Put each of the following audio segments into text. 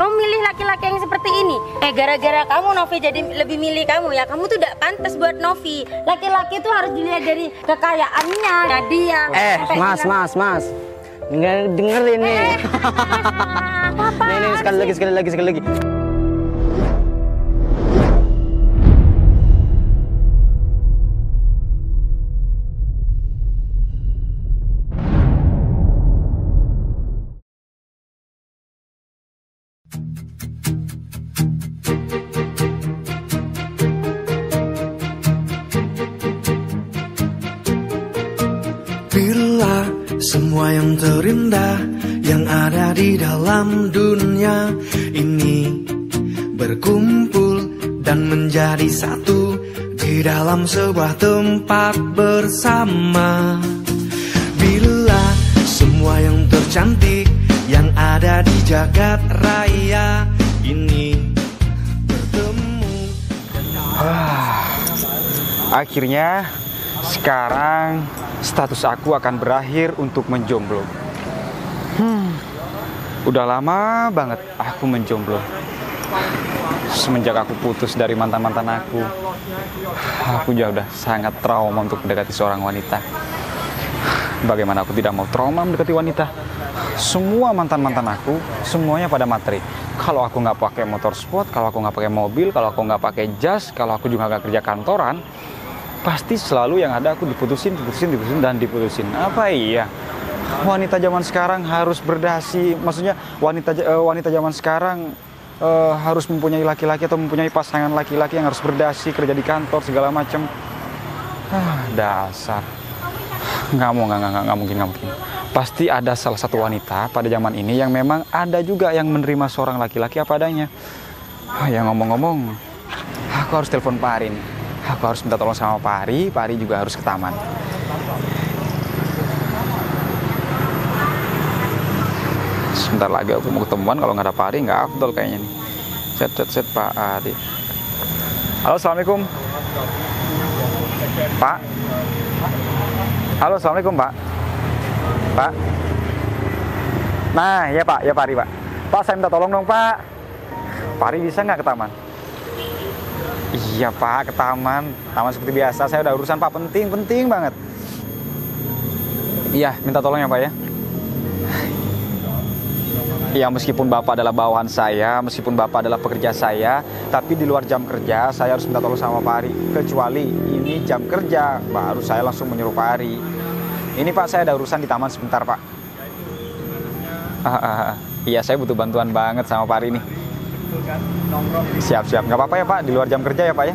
Kamu milih laki-laki yang seperti ini. Gara-gara kamu Novi jadi lebih milih kamu ya. Kamu tuh tidak pantas buat Novi. Laki-laki tuh harus dilihat dari kekayaannya. Nah, dia. Mas. Dengerin nih. Apa? Nih, sekali lagi. Bila semua yang terindah yang ada di dalam dunia ini berkumpul dan menjadi satu di dalam sebuah tempat bersama. Bila semua yang tercantik yang ada di jagat raya ini bertemu. Akhirnya sekarang status aku akan berakhir untuk menjomblo. Udah lama banget aku menjomblo. Semenjak aku putus dari mantan-mantan aku juga udah sangat trauma untuk mendekati seorang wanita. Bagaimana aku tidak mau trauma mendekati wanita? Semua mantan-mantan aku, semuanya pada materi. Kalau aku nggak pakai motor sport, kalau aku nggak pakai mobil, kalau aku nggak pakai jas, kalau aku juga nggak kerja kantoran, pasti selalu yang ada aku diputusin. Apa iya? Wanita zaman sekarang harus berdasi. Maksudnya wanita zaman sekarang harus mempunyai laki-laki atau mempunyai pasangan laki-laki yang harus berdasi, kerja di kantor segala macam. Dasar. Nggak mungkin. Pasti ada salah satu wanita pada zaman ini yang memang ada juga yang menerima seorang laki-laki apa adanya. Ya ngomong-ngomong, aku harus telepon Pak Ari nih. Aku harus minta tolong sama Pak Ari juga harus ke taman. Sebentar lagi aku mau ketemuan, kalau nggak ada Pak Ari nggak afdol kayaknya nih. Set Pak Ari. Halo, assalamualaikum Pak. Halo, assalamualaikum Pak. Nah, ya Pak Ari Pak. Pak, saya minta tolong dong Pak. Pak Ari bisa nggak ke taman? Iya Pak, ke taman seperti biasa. Saya udah urusan Pak, penting banget. Iya, minta tolong ya Pak ya. Ya, meskipun Bapak adalah bawahan saya, meskipun Bapak adalah pekerja saya, tapi di luar jam kerja saya harus minta tolong sama Pak Ari. Kecuali ini jam kerja, baru saya langsung menyuruh Pak Ari. Ini Pak, saya ada urusan di taman sebentar Pak. Iya, saya butuh bantuan banget sama Pak Ari nih. Siap, nggak apa-apa ya Pak, di luar jam kerja ya Pak ya?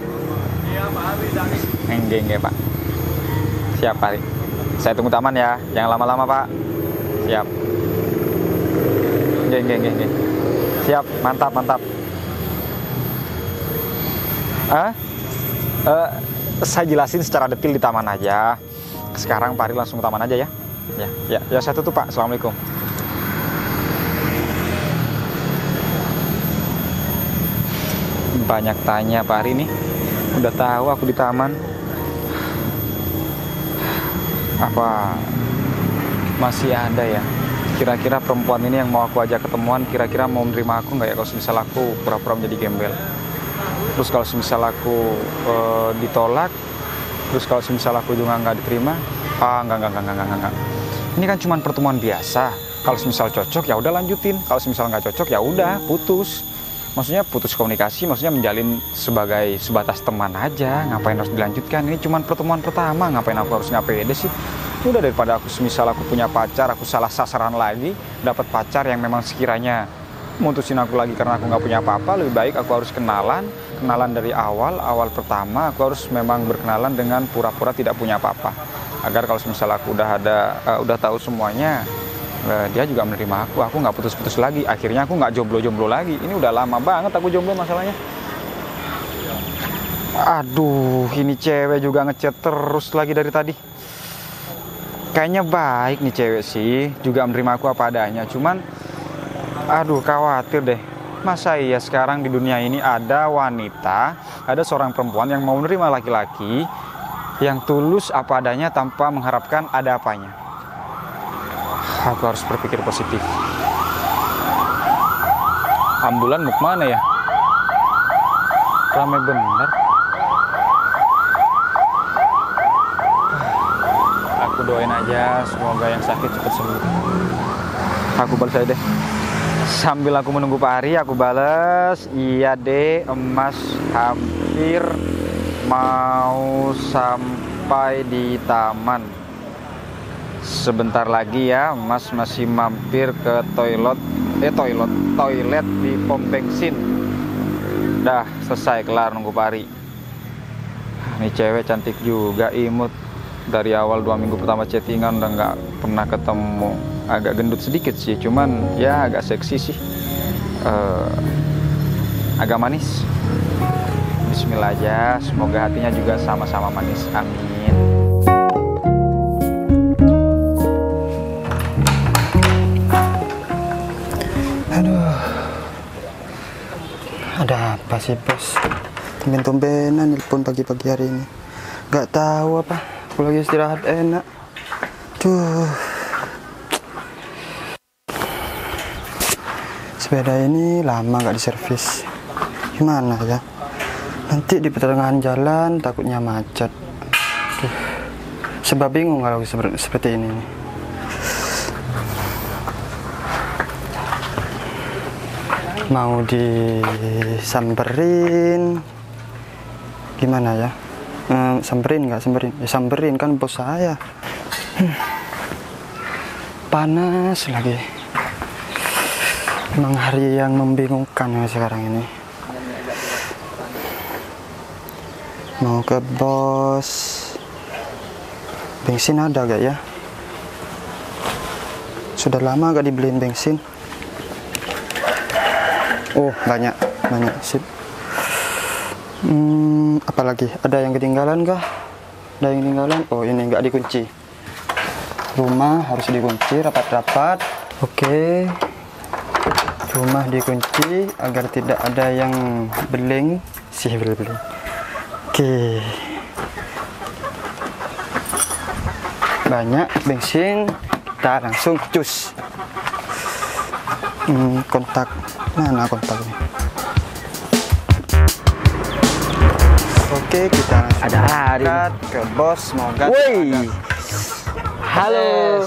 Iya Pak Ari. Enggak Pak. Siap Pak Ari. Saya tunggu taman ya, jangan lama-lama Pak. Siap. Enggak. Siap, mantap. Saya jelasin secara detail di taman aja. Sekarang Pak Ari langsung ke taman aja ya. Ya saya tutup Pak. Assalamualaikum. Banyak tanya Pak Ari nih. Udah tahu aku di taman. Apa masih ada ya? Kira-kira perempuan ini yang mau aku ajak ketemuan, kira-kira mau menerima aku nggak ya kalau misal aku pura-pura menjadi gembel. Terus kalau misal aku ditolak, terus kalau misal aku juga nggak diterima, enggak. Ini kan cuma pertemuan biasa. Kalau misal cocok ya udah lanjutin. Kalau misal nggak cocok ya udah putus. Maksudnya putus komunikasi, maksudnya menjalin sebatas teman aja. Ngapain harus dilanjutkan? Ini cuma pertemuan pertama, ngapain aku harus nggak pede sih? Udah, daripada aku semisal aku punya pacar, aku salah sasaran lagi, dapat pacar yang memang sekiranya mutusin aku lagi karena aku nggak punya apa-apa, lebih baik aku harus kenalan dari awal pertama, aku harus memang berkenalan dengan pura-pura tidak punya apa-apa, agar kalau semisal aku udah tahu semuanya, dia juga menerima aku nggak putus-putus lagi, akhirnya aku nggak jomblo-jomblo lagi. Ini udah lama banget aku jomblo masalahnya. Aduh, ini cewek juga ngechat terus lagi dari tadi. Kayaknya baik nih cewek sih, juga menerima aku apa adanya. Cuman, aduh khawatir deh. Masa iya sekarang di dunia ini ada seorang perempuan yang mau menerima laki-laki yang tulus apa adanya tanpa mengharapkan ada apanya. Aku harus berpikir positif. Ambulan mau kemana ya? Ramai bener. Aku doain aja semoga yang sakit cepat sembuh. Aku balas aja deh. Sambil aku menunggu Pak Ari, aku balas, iya deh, Emas hampir mau sampai di taman. Sebentar lagi ya, Mas masih mampir ke toilet di pom bensin. Dah selesai, kelar nunggu Pak Ari. Ini cewek cantik juga, imut. Dari awal 2 minggu pertama chattingan udah nggak pernah ketemu. Agak gendut sedikit sih, cuman ya agak seksi sih. Agak manis. Bismillah aja, semoga hatinya juga sama-sama manis. Amin. Aduh, ada apa sih bos? Tumben-tumbenan nelpon pagi-pagi hari ini. Gak tahu apa, aku lagi istirahat enak. Duh, sepeda ini lama gak diservis. Gimana ya? Nanti di pertengahan jalan takutnya macet. Duh, sebab bingung kalau seperti ini. Mau disamperin gimana ya? Samperin nggak samperin? Ya samperin kan bos saya. Panas lagi. Memang hari yang membingungkan ya sekarang ini. Mau ke bos. Bensin ada gak ya? Sudah lama gak dibeliin bensin. Oh, banyak sip. Apalagi ada yang ketinggalan kah? Ada yang ketinggalan? Oh, ini nggak dikunci. Rumah harus dikunci rapat-rapat. Oke. Rumah dikunci agar tidak ada yang beling. Beling. Oke. Banyak bensin, kita langsung cus. Kontak. Mana kontaknya? Oke, kita Ada Ari. ke bos, semoga. Woi. Halo.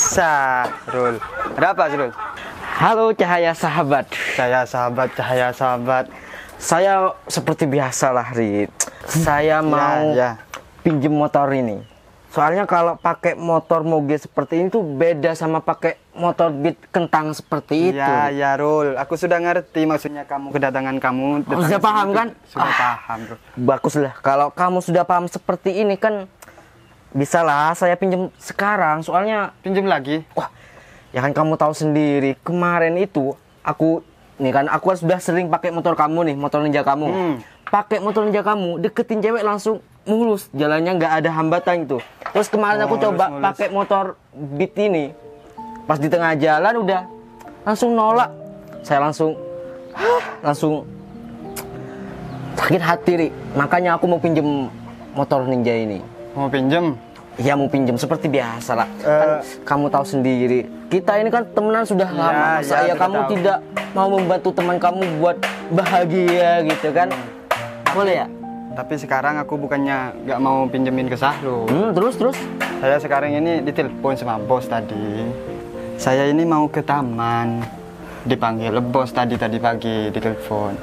Sahrul. Ada apa, Sahrul? Halo cahaya sahabat. Cahaya sahabat. Saya seperti biasa lah, Rit. Saya mau Ya. pinjem motor ini. Soalnya kalau pakai motor moge seperti ini tuh beda sama pakai motor beat kentang seperti itu. Ya, Rul. Aku sudah ngerti maksudnya kedatangan kamu. Sudah paham kan? Sudah paham, Bro. Baguslah. Kalau kamu sudah paham seperti ini kan bisa lah saya pinjem sekarang. Soalnya Pinjam lagi. wah, ya kan kamu tahu sendiri kemarin itu aku kan sudah sering pakai motor kamu nih, motor ninja kamu. Pakai motor ninja kamu, deketin cewek langsung mulus, jalannya nggak ada hambatan gitu. Terus kemarin aku coba pakai motor Beat ini, pas di tengah jalan udah langsung nolak. Saya langsung sakit hati, Ri. Makanya aku mau pinjem motor ninja ini. Mau pinjam? Ya mau pinjem seperti biasa lah. Kan kamu tahu sendiri, kita ini kan temenan sudah lama. Saya kamu tahu. tidak mau membantu teman kamu buat bahagia gitu kan? Boleh ya? Tapi sekarang aku bukannya nggak mau pinjemin ke Sahrul. Terus? Saya sekarang ini ditelepon sama bos tadi. Saya ini mau ke taman. Dipanggil bos tadi pagi ditelepon.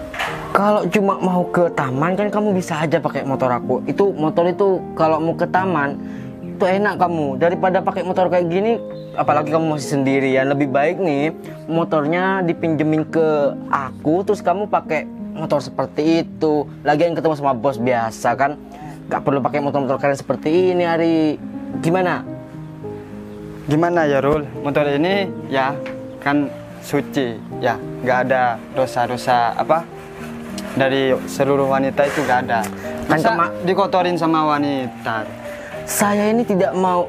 Kalau cuma mau ke taman kan kamu bisa aja pakai motor aku. Itu motor itu kalau mau ke taman itu enak kamu daripada pakai motor kayak gini. Apalagi kamu masih sendirian. Lebih baik nih motornya dipinjemin ke aku, terus kamu pakai motor seperti itu. Lagian ketemu sama bos biasa kan, gak perlu pakai motor-motor keren seperti ini, Ari. Gimana Ya Rul, motor ini ya kan suci ya, nggak ada dosa-dosa apa dari seluruh wanita itu nggak ada. Kan Masa dikotorin sama wanita? Saya ini tidak mau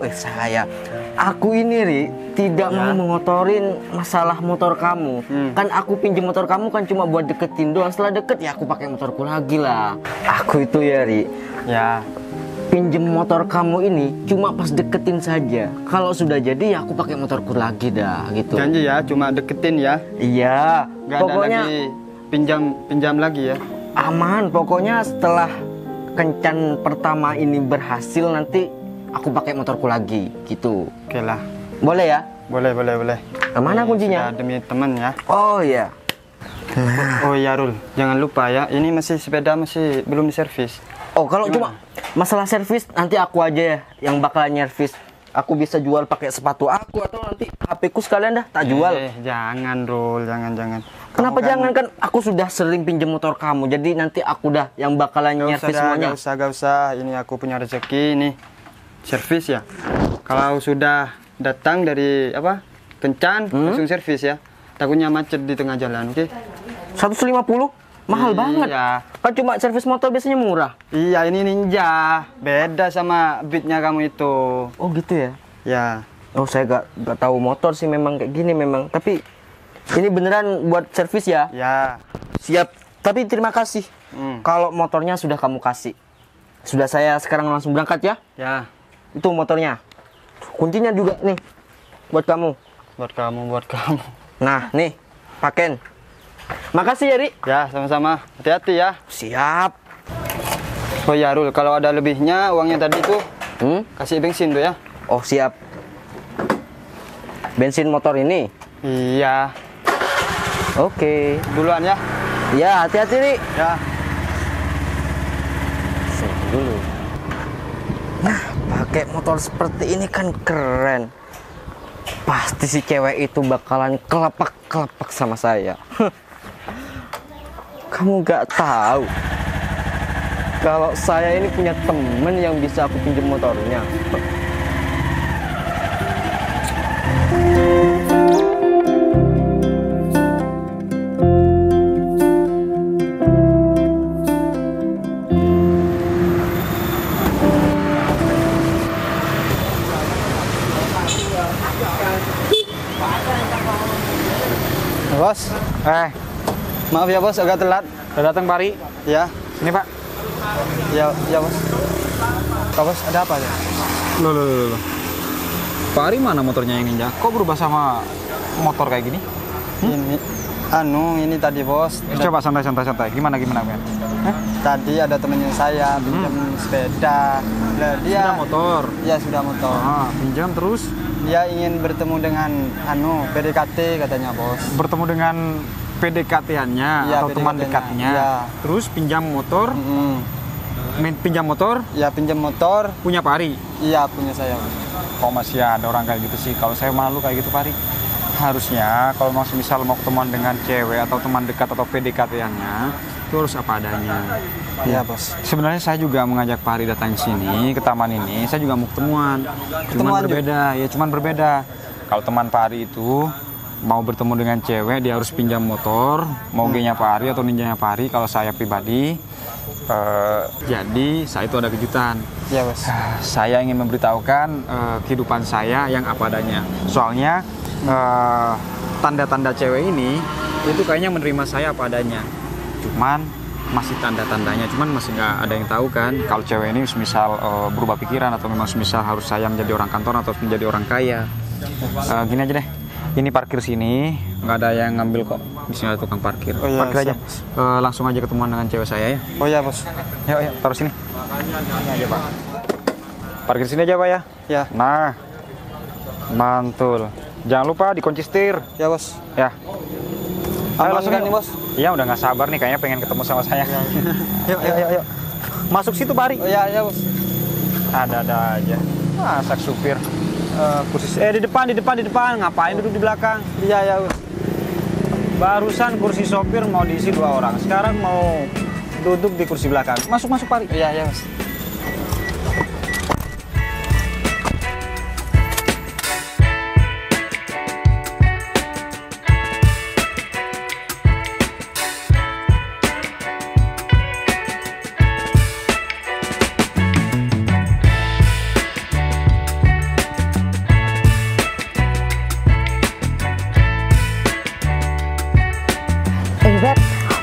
aku ini, Ri, tidak mau mengotorin masalah motor kamu. Kan aku pinjam motor kamu kan cuma buat deketin doang. Setelah deket ya aku pakai motorku lagi lah. Aku itu ya, Ri. Ya, pinjem motor kamu ini cuma pas deketin saja. Kalau sudah jadi ya aku pakai motorku lagi dah gitu. Janji ya, cuma deketin ya. Iya, Nggak pokoknya ada lagi pinjam lagi ya. aman. Pokoknya setelah kencan pertama ini berhasil nanti aku pakai motorku lagi gitu. Oke lah. Boleh ya? Boleh. Mana kuncinya? Sudah demi teman ya. Oh iya. Oh iya Rul, jangan lupa ya, ini sepeda masih belum diservis. Oh kalau cuma masalah servis nanti aku aja ya yang bakalan nyervis. Aku bisa jual pakai sepatu aku atau nanti HP ku sekalian dah tak jual. Jangan Rul, jangan. Kenapa jangan, kan aku sudah sering pinjam motor kamu. Jadi nanti aku dah yang bakalan nyervis semuanya. Gak usah, ini aku punya rezeki nih. Servis ya. Kalau sudah datang dari Kencan, langsung servis ya. Takutnya macet di tengah jalan, oke? 150? Mahal banget. Iya. Kan cuma servis motor biasanya murah. Iya, ini Ninja. Beda sama Beatnya kamu itu. Oh gitu ya? Ya. Oh saya gak tahu motor sih memang kayak gini memang. Tapi ini beneran buat servis ya? Ya. Siap. Tapi terima kasih. Kalau motornya sudah kamu kasih. Sudah saya sekarang langsung berangkat ya? Ya. Itu motornya. Kuncinya juga nih. Buat kamu. Buat kamu. Nah nih. Paken. Makasih ya Ri. Ya, sama-sama. Hati-hati ya. Siap. Oh ya Rul, kalau ada lebihnya uangnya tadi tuh kasih bensin tuh ya. Oh siap. Bensin motor ini. Iya. Oke. Duluan ya. Ya hati-hati Ri. Ya. Sini dulu. Nah pakai motor seperti ini kan keren. Pasti si cewek itu bakalan kelepak sama saya. Kamu gak tahu kalau saya ini punya temen yang bisa aku pinjam motornya. Bos. Maaf ya bos, agak telat. Udah datang Pak Ri? Ya. Ini Pak. Ya bos. Pak bos, ada apa ya? Loh. Pak Ri mana motornya yang Ninja? Kok berubah sama motor kayak gini? Ini tadi bos. Coba santai. Gimana? Hah? Tadi ada temennya saya pinjam sepeda. Nah, dia Sudah motor. Ya sudah motor. Pinjam terus Dia ingin bertemu dengan PDKT katanya bos. bertemu dengan PDKT-annya Iya, atau teman PDKT-nya. dekatnya. Iya. Terus pinjam motor, pinjam motor Ya pinjam motor. punya Pak Ri. Iya punya saya. Kok masih ada orang kayak gitu sih? Kalau saya malu kayak gitu Pak Ri. Harusnya kalau misal mau ketemuan dengan cewek atau teman dekat atau PDKT-nya itu harus apa adanya. Iya bos. Sebenarnya saya juga mengajak Pak Ri datang sini ke taman ini. Saya juga mau ketemuan. Cuman berbeda. Kalau teman Pak Ri itu mau bertemu dengan cewek, dia harus pinjam motor, mogenya Pak Ri atau ninjanya Pak Ri. Kalau saya pribadi, jadi saya itu ada kejutan. Iya bos. Saya ingin memberitahukan kehidupan saya yang apa adanya. Soalnya tanda-tanda cewek ini itu kayaknya menerima saya apa adanya. Cuman masih tanda-tandanya, cuman masih nggak ada yang tahu kan kalau cewek ini misal berubah pikiran atau memang misal harus saya menjadi orang kantor atau menjadi orang kaya. Gini aja deh, ini parkir sini nggak ada yang ngambil kok, di sini ada tukang parkir. Oh, iya, parkir aja. siap. Langsung aja ketemuan dengan cewek saya ya. Oh ya bos. Yuk taruh sini. Ini aja Pak. Parkir sini aja Pak ya. Ya. Nah, mantul. Jangan lupa dikunci setir. Ya bos. Ya. Ayo langsung kan yuk. nih bos. Iya udah nggak sabar nih kayaknya pengen ketemu sama saya. Yuk. Masuk situ Pak Ri. Oh ya bos. Ada aja. Masak supir. Kursi di depan. Ngapain duduk di belakang? Iya bos. Barusan kursi sopir mau diisi 2 orang. Sekarang mau duduk di kursi belakang. Masuk Pak Ri. Iya bos.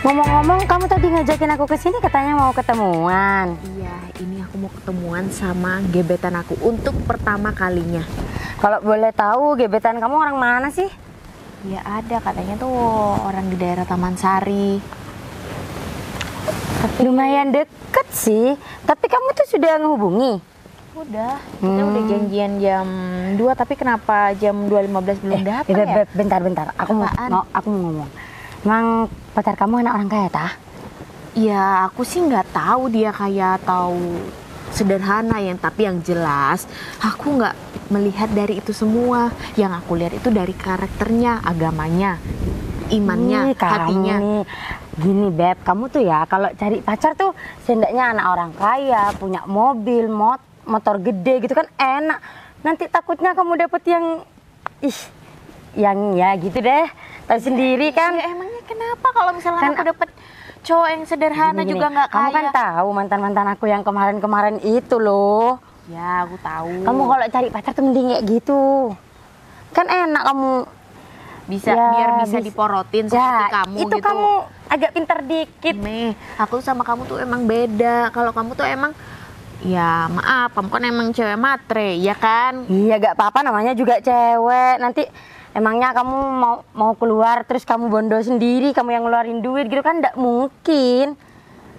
Ngomong-ngomong, kamu tadi ngajakin aku ke sini katanya mau ketemuan. Iya, ini aku mau ketemuan sama gebetan aku untuk pertama kalinya. Kalau boleh tahu, gebetan kamu orang mana sih? Ya ada, katanya tuh orang di daerah Taman Sari. Lumayan deket sih, tapi kamu tuh sudah ngehubungi? Udah, kita udah janjian jam 2, tapi kenapa jam 2.15 belum datang ya? Beb, bentar, aku mau ngomong. Emang pacar kamu anak orang kaya tah? Ya aku sih nggak tahu dia kaya atau sederhana tapi yang jelas aku nggak melihat dari itu semua. Yang aku lihat itu dari karakternya, agamanya, imannya, hatinya. Gini Beb, kamu tuh ya kalau cari pacar tuh setidaknya anak orang kaya, punya mobil, motor gede gitu kan enak. Nanti takutnya kamu dapet yang ya gitu deh, tahu sendiri kan. Ya emangnya kenapa kalau misalnya aku dapet cowok yang sederhana gini, juga nggak kaya? Kamu kan tahu mantan aku yang kemarin itu loh. Ya aku tahu. Kamu kalau cari pacar tuh mending kayak gitu. Kan enak kamu biar bisa diporotin seperti kamu itu gitu. Kamu agak pintar dikit. Aku sama kamu tuh emang beda. Kalau kamu tuh emang ya maaf, kamu kan emang cewek matre, ya kan? Iya gak apa-apa, namanya juga cewek. Nanti emangnya kamu mau keluar terus kamu bondo sendiri, kamu yang ngeluarin duit gitu kan gak mungkin.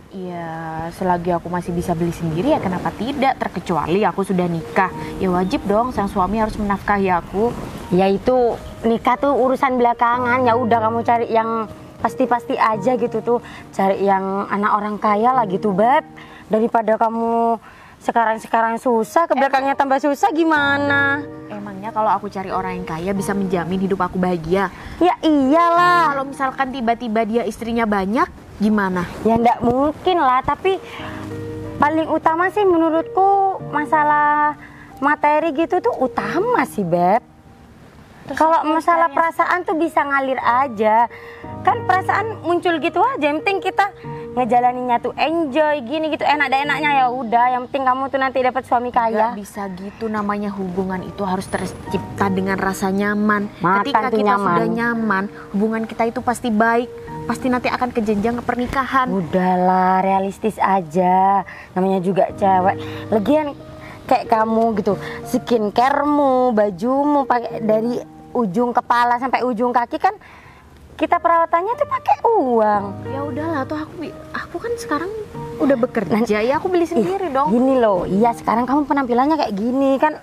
Iya, selagi aku masih bisa beli sendiri ya kenapa tidak? Terkecuali aku sudah nikah, ya wajib dong sang suami harus menafkahi aku. Ya itu nikah tuh urusan belakangan. Ya udah kamu cari yang pasti-pasti aja gitu tuh. Cari yang anak orang kaya lah gitu Beb. Daripada kamu sekarang susah, ke belakangnya tambah susah gimana? Emangnya kalau aku cari orang yang kaya bisa menjamin hidup aku bahagia? Ya iyalah. Kalau misalkan tiba-tiba dia istrinya banyak, gimana? Ya ndak mungkin lah, tapi paling utama sih menurutku masalah materi gitu tuh utama sih Beb. Kalau masalah perasaan tuh bisa ngalir aja. Kan perasaan muncul gitu aja, yang penting kita ngejalaninnya tuh enjoy gini gitu, enak-enaknya ya udah. Yang penting kamu tuh nanti dapat suami kaya. Gak bisa gitu, namanya hubungan itu harus tercipta dengan rasa nyaman. Ketika kita sudah nyaman, hubungan kita itu pasti baik, pasti nanti akan ke jenjang pernikahan. Udahlah, realistis aja. Namanya juga cewek. Lagian kayak kamu gitu, skincare-mu, bajumu pakai dari ujung kepala sampai ujung kaki kan kita perawatannya tuh pakai uang. Ya udahlah, tuh aku kan sekarang udah bekerja, ya aku beli sendiri dong. Gini loh, iya sekarang kamu penampilannya kayak gini kan,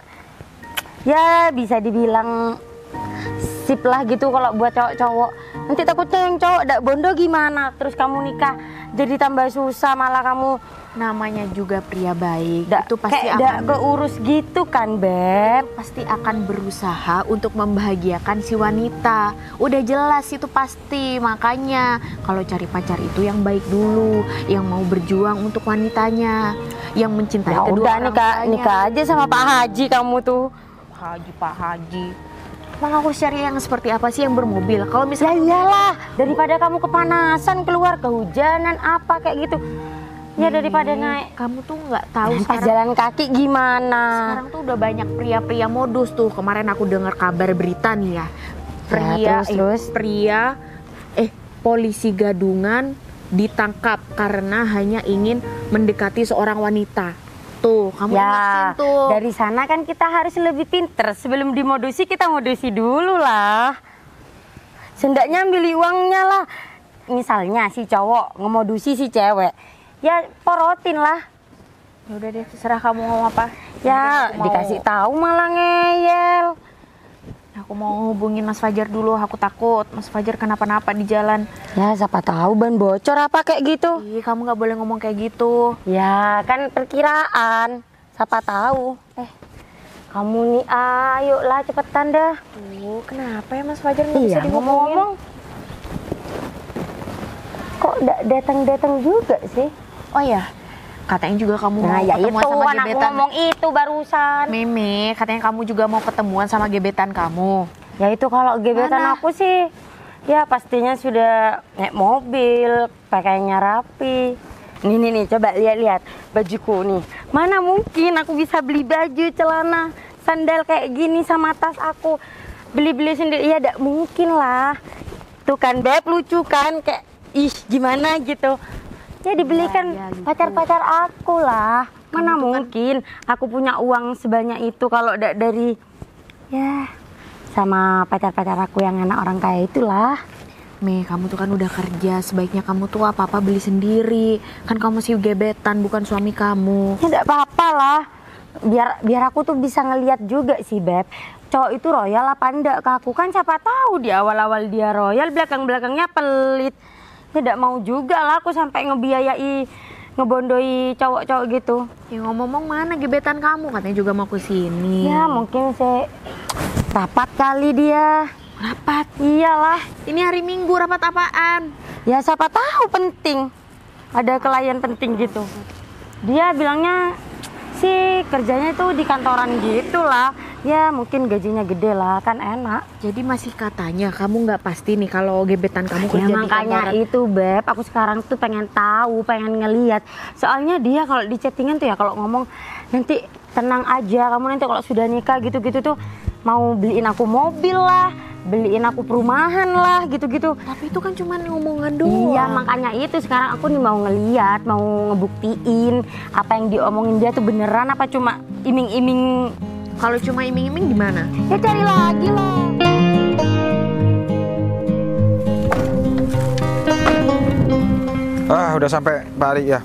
ya bisa dibilang sip lah gitu kalau buat cowok-cowok. Nanti takutnya yang cowok ndak bondo gimana? Terus kamu nikah jadi tambah susah, malah kamu namanya juga pria baik. Itu pasti akan keurus gitu kan Beb. Pasti akan berusaha untuk membahagiakan si wanita. Udah jelas itu pasti. Makanya kalau cari pacar itu yang baik dulu, yang mau berjuang untuk wanitanya, yang mencintai kedua orang tuanya. Nikah aja sama Pak Haji kamu tuh. Pak Haji. Emang aku cari yang seperti apa sih, yang bermobil? Kalau misalnya iyalah, daripada kamu kepanasan keluar kehujanan apa kayak gitu. Ya daripada naik. Kamu tuh nggak tahu sekarang jalan kaki gimana. Sekarang tuh udah banyak pria-pria modus tuh. Kemarin aku dengar kabar berita nih ya. Polisi gadungan ditangkap karena hanya ingin mendekati seorang wanita. Tuh, kamu ingetin tuh. Dari sana kan kita harus lebih pinter. Sebelum dimodusi kita modusi dulu lah. Sendaknya ambil uangnya lah. Misalnya si cowok ngemodusi si cewek, ya porotin lah. Ya udah deh, terserah kamu ngomong apa. Ya dikasih tahu malah ngeyel. Aku mau hubungin Mas Fajar dulu, aku takut Mas Fajar kenapa-napa di jalan. Ya siapa tahu ban bocor apa kayak gitu. Ih, kamu nggak boleh ngomong kayak gitu. Ya kan perkiraan, siapa tahu. Kamu nih ayolah cepetan dah. Kenapa ya Mas Fajar nggak bisa dihubungin? Ngomong-ngomong, kok datang-datang juga sih? Oh ya, katanya juga kamu mau ya ketemuan itu, sama gebetan. Aku ngomong itu barusan. Meme, katanya kamu juga mau ketemuan sama gebetan kamu. Ya itu kalau gebetan aku sih, ya pastinya sudah naik mobil, pakaiannya rapi. Nih, coba lihat bajuku nih. Mana mungkin aku bisa beli baju, celana, sandal kayak gini sama tas aku. Beli-beli sendiri, ya tidak mungkin lah. Tuh kan Beb, lucu kan, kayak ih gimana gitu. Ya dibelikan Ya, gitu. pacar-pacar aku lah. Mana mungkin aku punya uang sebanyak itu kalau dari ya sama pacar-pacar aku yang anak orang kaya itulah. Mei, kamu tuh kan udah kerja, sebaiknya kamu tuh apa-apa beli sendiri. Kan kamu masih gebetan, bukan suami kamu. Ya enggak apa-apa lah. Biar aku tuh bisa ngeliat juga sih, Beb. Cowok itu royal apa enggak ke aku, kan siapa tahu di awal-awal dia royal, belakang-belakangnya pelit. Ya enggak mau juga lah aku sampai ngebondoi cowok-cowok gitu. Ya ngomong-ngomong, mana gebetan kamu? Katanya juga mau ke sini. Ya mungkin saya rapat kali dia. Rapat? Iyalah. Ini hari Minggu, rapat apaan? Ya siapa tahu penting. Ada klien penting gitu. Dia bilangnya sih kerjanya itu di kantoran gitu lah. Ya mungkin gajinya gede lah, kan enak. Jadi masih katanya kamu nggak pasti nih kalau gebetan kamu kerja Ya di makanya kantoran. itu Beb, aku sekarang tuh pengen tahu, pengen ngeliat. Soalnya dia kalau di chattingan tuh ya kalau ngomong nanti tenang aja, kamu nanti kalau sudah nikah gitu-gitu tuh mau beliin aku mobil lah, beliin aku perumahan lah gitu-gitu. Tapi itu kan cuma ngomongan doang. Iya makanya itu sekarang aku nih mau ngeliat, mau ngebuktiin apa yang diomongin dia tuh beneran apa cuma iming-iming. Kalau cuma iming-iming gimana? Ya cari lagi lah. Udah sampai Pak Ari ya.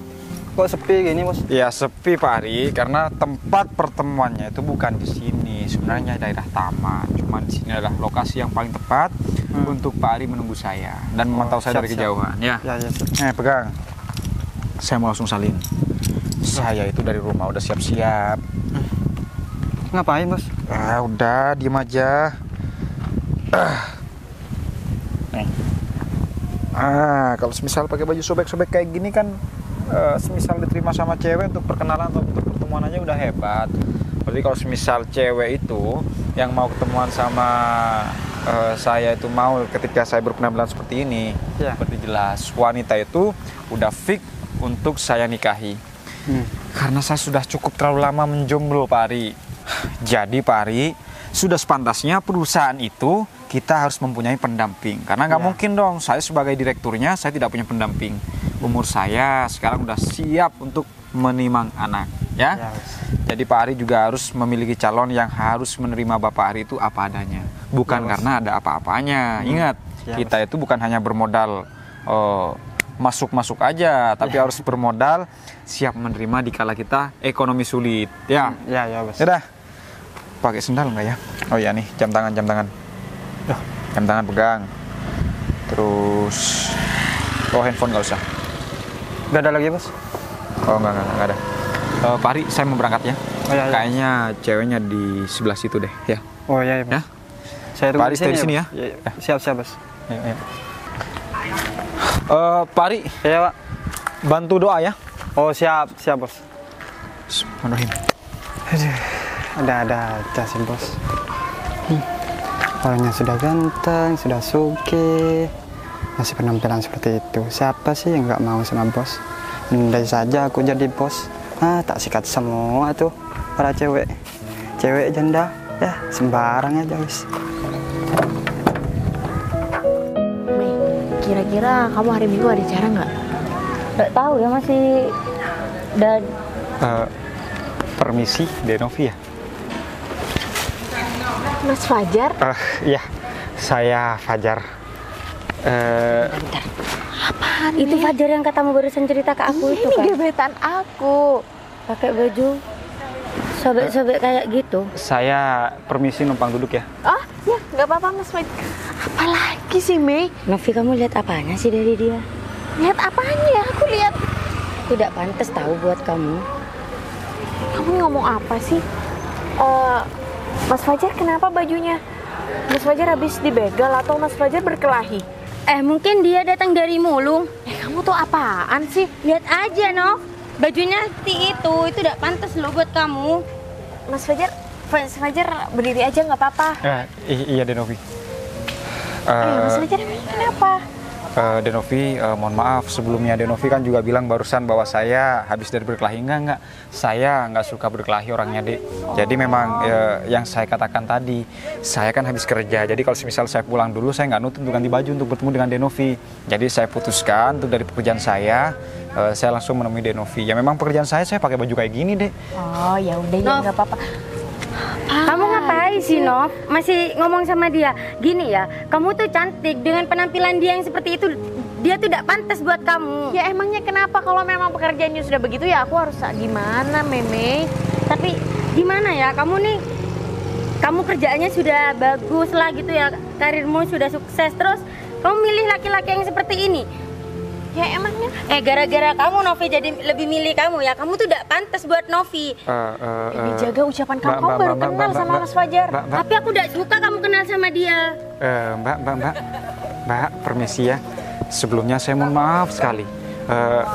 Kok sepi gini, Bos? Ya sepi Pak Ari karena tempat pertemuannya itu bukan di sini. Sebenarnya daerah taman. Cuma di sini adalah lokasi yang paling tepat untuk Pak Ari menunggu saya dan memantau saya siap, dari siap. kejauhan. Ya. Ya, siap. Pegang. Saya mau langsung salin. Saya itu dari rumah udah siap-siap. Ngapain, Bos? Udah diem aja. Nih. Kalau semisal pakai baju sobek-sobek kayak gini kan, semisal diterima sama cewek untuk perkenalan atau untuk pertemuan aja udah hebat. Berarti kalau semisal cewek itu yang mau ketemuan sama saya itu mau ketika saya berpenampilan seperti ini, Ya. berarti jelas wanita itu udah fix untuk saya nikahi. Karena saya sudah cukup terlalu lama menjomblo, Pak Ari. Jadi Pak Ari, sudah sepantasnya perusahaan itu kita harus mempunyai pendamping. Karena nggak mungkin dong, saya sebagai direkturnya, saya tidak punya pendamping. Umur saya sekarang udah siap untuk menimang anak, ya. Ya, Bos. Jadi Pak Ari juga harus memiliki calon yang harus menerima Bapak Ari itu apa adanya. Bukan karena ada apa-apanya. Ingat, Ya, kita itu bukan hanya bermodal masuk-masuk aja, tapi harus bermodal siap menerima dikala kita ekonomi sulit, ya. Ya, Bos. Yaudah, pakai sendal nggak ya? Oh iya nih, jam tangan. Jam tangan pegang. Terus, handphone nggak usah. Gak ada lagi, Bos? Oh nggak ada. Pak Ari, saya mau berangkat ya. Oh, iya. Kayaknya ceweknya di sebelah situ deh, ya. Oh iya, Bos. Ya? Saya tunggu Pak Ari, stay di sini ya. Siap, Bos. Ayo. Pak Ari, Iya, Pak. bantu doa ya. Oh, siap, Bos. Bismillahirrahmanirrahim. Ada aja sih, Bos. Orangnya sudah ganteng, sudah suki, masih penampilan seperti itu. Siapa sih yang nggak mau sama bos? Andai saja aku jadi bos, tak sikat semua tuh para cewek janda, ya sembarang aja wis. Mei, kira-kira kamu hari Minggu ada acara nggak? Nggak tahu ya masih dan Permisi, Denovi ya. Mas Fajar? Iya, saya Fajar. Apaan itu nih? Fajar yang katamu barusan cerita ke aku itu Ini kan gebetan aku. pakai baju sobek-sobek kayak gitu. Saya permisi numpang duduk ya. Oh ya, nggak apa-apa Mas Fajar. Apalagi sih Mei? Novi, kamu lihat apanya sih dari dia? Lihat apanya? Aku lihat. Tidak pantas tahu buat kamu. Kamu ngomong apa sih? Mas Fajar kenapa bajunya? Mas Fajar habis dibegal atau Mas Fajar berkelahi? Mungkin dia datang dari mulung. Kamu tuh apaan sih? Lihat aja, Nov. Bajunya seperti itu tidak pantas loh buat kamu. Mas Fajar berdiri aja nggak apa-apa. Iya Denovi. Mas Fajar kenapa? Denovi, mohon maaf sebelumnya. Denovi kan juga bilang barusan bahwa saya habis dari berkelahi. Enggak. Saya nggak suka berkelahi orangnya, Dek. Jadi memang yang saya katakan tadi, saya kan habis kerja. Jadi kalau misal saya pulang dulu, saya nggak nutut untuk ganti baju untuk bertemu dengan Denovi. Jadi saya putuskan untuk dari pekerjaan saya langsung menemui Denovi. Ya memang pekerjaan saya pakai baju kayak gini, Dek. Oh ya udah ya nggak apa-apa. Kamu ngapain sih, Nov? Masih ngomong sama dia? Gini ya, kamu tuh cantik. Dengan penampilan dia yang seperti itu, dia tuh tidak pantas buat kamu. Ya emangnya kenapa kalau memang pekerjaannya sudah begitu ya aku harus gimana, Meme? Tapi gimana ya, kamu kerjaannya sudah bagus lah gitu ya, karirmu sudah sukses, terus kamu milih laki-laki yang seperti ini. Ya emangnya? Gara-gara kamu Novi jadi lebih milih kamu ya, kamu tuh tidak pantas buat Novi. Ini jaga ucapan kamu, kamu baru kenal sama Mas Fajar. Tapi aku tidak suka kamu kenal sama dia. Mbak, permisi ya. Sebelumnya saya mohon maaf sekali.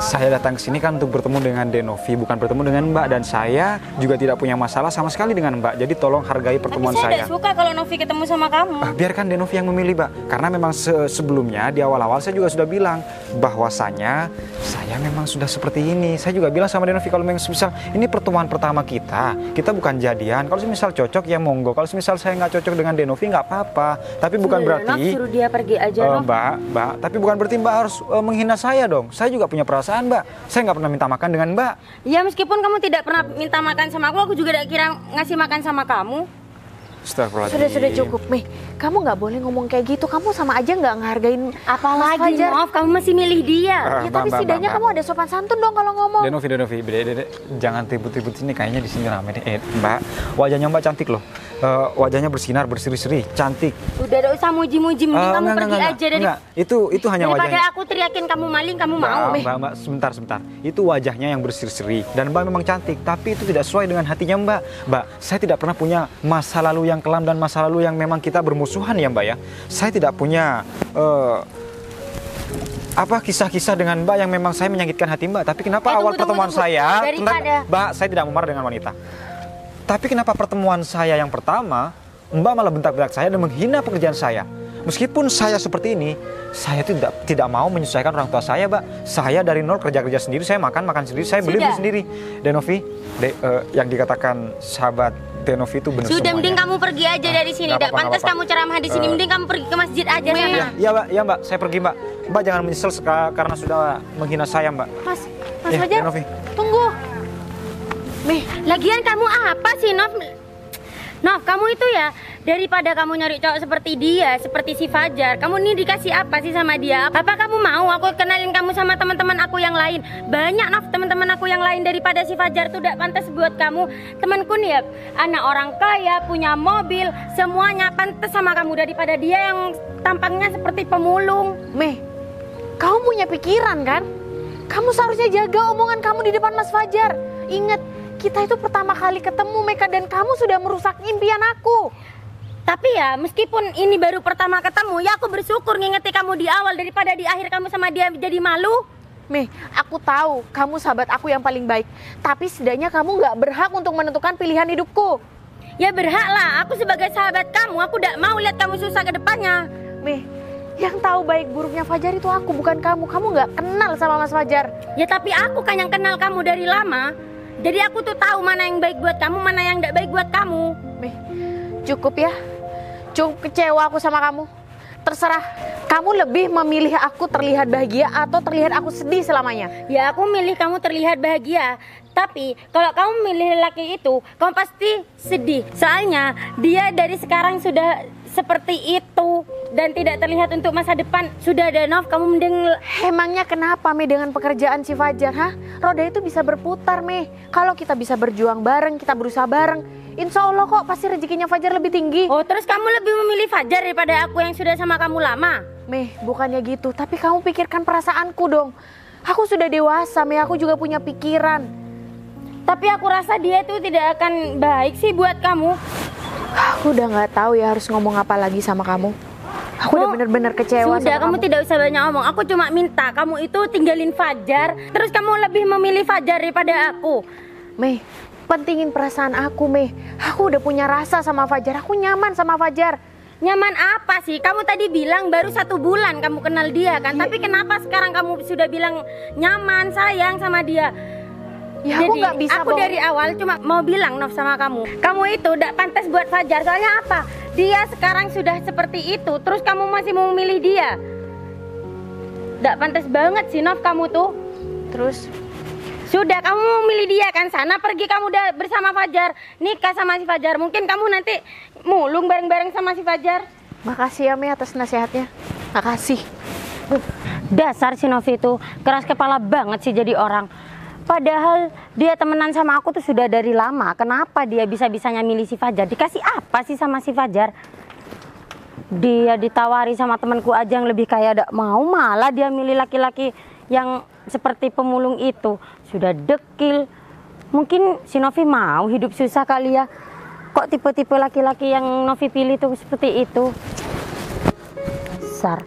Saya datang ke sini kan untuk bertemu dengan Denovi, bukan bertemu dengan Mbak, dan saya juga tidak punya masalah sama sekali dengan Mbak. Jadi tolong hargai pertemuan saya. Tapi saya tidak suka kalau Novi ketemu sama kamu. Biarkan Denovi yang memilih, Mbak. Karena memang sebelumnya di awal-awal saya juga sudah bilang bahwasanya saya memang sudah seperti ini. Saya juga bilang sama Denovi kalau memang misal ini pertemuan pertama kita bukan jadian. Kalau misal cocok ya monggo. Kalau misal saya nggak cocok dengan Denovi nggak apa-apa. Tapi bukan berarti suruh dia pergi aja, Mbak. Tapi bukan berarti Mbak harus menghina saya dong. Saya juga punya perasaan, Mbak. Saya nggak pernah minta makan dengan Mbak. Ya meskipun kamu tidak pernah minta makan sama aku juga tidak kira ngasih makan sama kamu. Sudah cukup, Meh. Kamu nggak boleh ngomong kayak gitu. Kamu sama aja nggak ngehargain apalagi maaf, kamu masih milih dia. Ya tapi setidaknya kamu ada sopan santun dong kalau ngomong. Denovi, jangan ribut-ribut sini. Kayaknya di sini rame deh. Mbak, wajahnya Mbak cantik loh. Wajahnya bersinar, berseri-seri, cantik. Udah usah muji-muji, mending kamu pergi aja dari. Itu hanya wajahnya. Daripada aku teriakin kamu maling, kamu mau. Mbak, sebentar. Itu wajahnya yang berseri-seri dan Mbak memang cantik, tapi itu tidak sesuai dengan hatinya Mbak. Mbak, saya tidak pernah punya masa lalu yang kelam dan masa lalu yang memang kita bermusuhan ya Mbak ya. Saya tidak punya kisah-kisah dengan Mbak yang memang saya menyakitkan hati Mbak. Tapi kenapa awal pertemuan saya, Mbak, saya tidak mau marah dengan wanita. Tapi kenapa pertemuan saya yang pertama, Mbak malah bentak-bentak saya dan menghina pekerjaan saya. Meskipun saya seperti ini, saya tidak mau menyesuaikan orang tua saya, Mbak. Saya dari nol kerja sendiri, saya makan sendiri, saya beli sendiri. Denovi, yang dikatakan sahabat Denovi itu benar sudah, semuanya. mending kamu pergi aja dari sini. Tidak pantas kamu ceramah di sini. Mending kamu pergi ke masjid aja sana. Iya Mbak, saya pergi Mbak. Mbak jangan menyesal karena sudah menghina saya Mbak. Mas Fajar, Denovi, tunggu. Lagian kamu apa sih, Nov, kamu itu ya, daripada kamu nyari cowok seperti dia, seperti si Fajar, kamu ini dikasih apa sih sama dia? Apa kamu mau aku kenalin kamu sama teman-teman aku yang lain? Banyak, Nov, teman-teman aku yang lain daripada si Fajar tuh tidak pantas buat kamu. Temanku nih ya, anak orang kaya, punya mobil, semuanya pantas sama kamu daripada dia yang tampangnya seperti pemulung. Kamu punya pikiran kan? Kamu seharusnya jaga omongan kamu di depan Mas Fajar. Ingat, kita itu pertama kali ketemu, Meka, dan kamu sudah merusak impian aku. Tapi ya, meskipun ini baru pertama ketemu, ya aku bersyukur ngingeti kamu di awal daripada di akhir kamu sama dia jadi malu. Aku tahu kamu sahabat aku yang paling baik, tapi setidaknya kamu nggak berhak untuk menentukan pilihan hidupku. Ya berhak lah, aku sebagai sahabat kamu, aku tidak mau lihat kamu susah ke depannya. Yang tahu baik buruknya Fajar itu aku, bukan kamu. Kamu nggak kenal sama Mas Fajar. Ya tapi aku kan yang kenal kamu dari lama. Jadi aku tuh tahu mana yang baik buat kamu, mana yang tidak baik buat kamu. Cukup ya. Cukup kecewa aku sama kamu. Terserah, kamu lebih memilih aku terlihat bahagia atau terlihat aku sedih selamanya. Ya aku milih kamu terlihat bahagia. Tapi kalau kamu milih laki itu, kamu pasti sedih. Soalnya dia dari sekarang sudah seperti itu dan tidak terlihat untuk masa depan. Sudah ada, Nov, kamu mending. Emangnya kenapa dengan pekerjaan si Fajar, Roda itu bisa berputar, Kalau kita bisa berjuang bareng, kita berusaha bareng, insya Allah kok pasti rezekinya Fajar lebih tinggi. Oh, terus kamu lebih memilih Fajar daripada aku yang sudah sama kamu lama? Bukannya gitu, tapi kamu pikirkan perasaanku dong. Aku sudah dewasa, aku juga punya pikiran. Tapi aku rasa dia itu tidak akan baik sih buat kamu. Aku udah nggak tahu ya harus ngomong apa lagi sama kamu. Aku udah bener-bener kecewa. Sudah, kamu tidak usah banyak ngomong. Aku cuma minta kamu itu tinggalin Fajar. Terus kamu lebih memilih Fajar daripada aku. Pentingin perasaan aku, Aku udah punya rasa sama Fajar. Aku nyaman sama Fajar. Nyaman apa sih? Kamu tadi bilang baru 1 bulan kamu kenal dia kan? Tapi kenapa sekarang kamu sudah bilang nyaman, sayang sama dia? Ya aku nggak bisa. Aku dari awal cuma mau bilang Nov sama kamu. Kamu itu udah pantas buat Fajar. Soalnya apa? Dia sekarang sudah seperti itu. Terus kamu masih mau memilih dia? Nggak pantas banget sih Nov kamu tuh. Terus sudah kamu mau milih dia kan, sana pergi kamu udah bersama Fajar, nikah sama si Fajar. Mungkin kamu nanti mulung bareng-bareng sama si Fajar. makasih ya Mi atas nasihatnya. Makasih. Dasar si Novi itu keras kepala banget sih jadi orang. Padahal dia temenan sama aku tuh sudah dari lama. Kenapa dia bisa-bisanya milih si Fajar? Dikasih apa sih sama si Fajar? Dia ditawari sama temanku aja yang lebih kaya, gak mau, malah dia milih laki-laki yang seperti pemulung itu. Sudah dekil. Mungkin si Novi mau hidup susah kali ya. Kok tipe-tipe laki-laki yang Novi pilih tuh seperti itu? Dasar.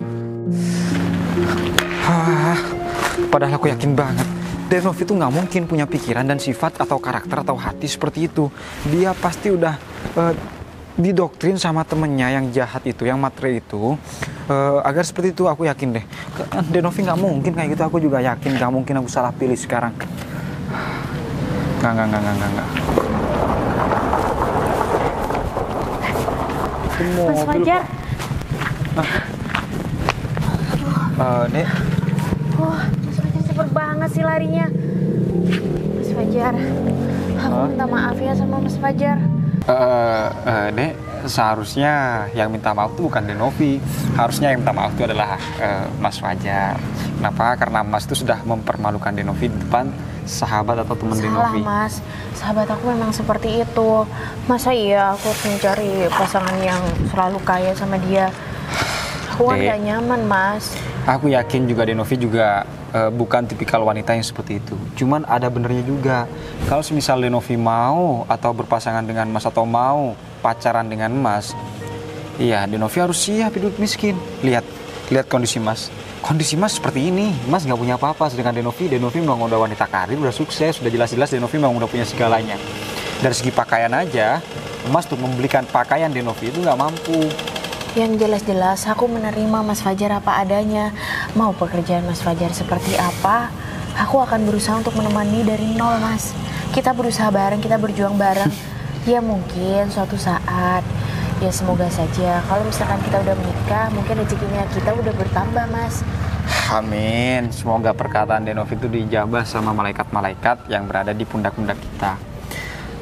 Padahal aku yakin banget Denovi itu nggak mungkin punya pikiran dan sifat atau karakter atau hati seperti itu. Dia pasti udah didoktrin sama temennya yang jahat itu, yang matre itu, agar seperti itu. Aku yakin deh Denovi nggak mungkin kayak gitu. Aku juga yakin nggak mungkin aku salah pilih sekarang. Nggak. Mas Fajar. Nek. Wah, Mas Fajar cepet banget sih larinya. Mas Fajar, aku minta maaf ya sama Mas Fajar. Dek, seharusnya yang minta maaf itu bukan Denovi. Harusnya yang minta maaf itu adalah Mas Fajar. Kenapa? Karena Mas itu sudah mempermalukan Denovi di depan sahabat atau teman Denovi. Salah Mas, sahabat aku memang seperti itu. Masa iya aku harus mencari pasangan yang selalu kaya sama dia? Aku kan Dek, gak nyaman Mas. Aku yakin juga Denovi juga bukan tipikal wanita yang seperti itu. Cuman ada benernya juga. Kalau semisal Denovi mau atau berpasangan dengan Mas atau mau pacaran dengan Mas, iya Denovi harus siap hidup miskin. Lihat kondisi Mas. Kondisi Mas seperti ini. Mas nggak punya apa-apa. Sedangkan Denovi memang udah wanita karir, udah sukses, sudah jelas-jelas Denovi memang udah punya segalanya. Dari segi pakaian aja, Mas untuk membelikan pakaian Denovi itu nggak mampu. Yang jelas-jelas aku menerima Mas Fajar apa adanya. Mau pekerjaan Mas Fajar seperti apa, aku akan berusaha untuk menemani dari nol Mas. Kita berusaha bareng, kita berjuang bareng. Ya mungkin suatu saat, ya semoga saja kalau misalkan kita udah menikah, mungkin rezekinya kita udah bertambah Mas. Amin. Semoga perkataan Denovi itu dijabah sama malaikat-malaikat yang berada di pundak-pundak kita.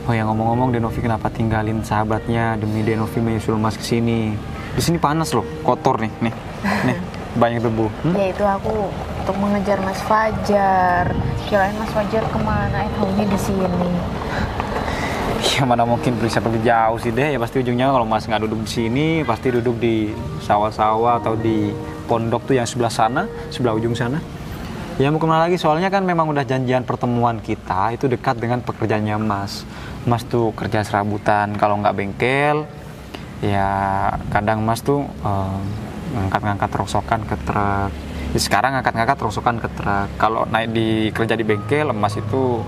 Oh ya, ngomong-ngomong, Denovi kenapa tinggalin sahabatnya demi Denovi menyusul Mas ke sini? Di sini panas loh, kotor nih, banyak debu. Ya itu aku untuk mengejar Mas Fajar. Kirain Mas Fajar kemana? Tahunya di sini. Ya mana mungkin bisa pergi jauh sih deh. Ya pasti ujungnya kalau Mas nggak duduk di sini, pasti duduk di sawah-sawah atau di pondok tuh yang sebelah sana, sebelah ujung sana. Ya mau kemana lagi? Soalnya kan memang udah janjian pertemuan kita itu dekat dengan pekerjaannya Mas. Mas tuh kerja serabutan, kalau nggak bengkel, ya kadang Mas tuh ngangkat-ngangkat rongsokan ke truk. Ya, sekarang ngangkat-ngangkat rongsokan ke truk. Kalau naik kerja di bengkel, Mas itu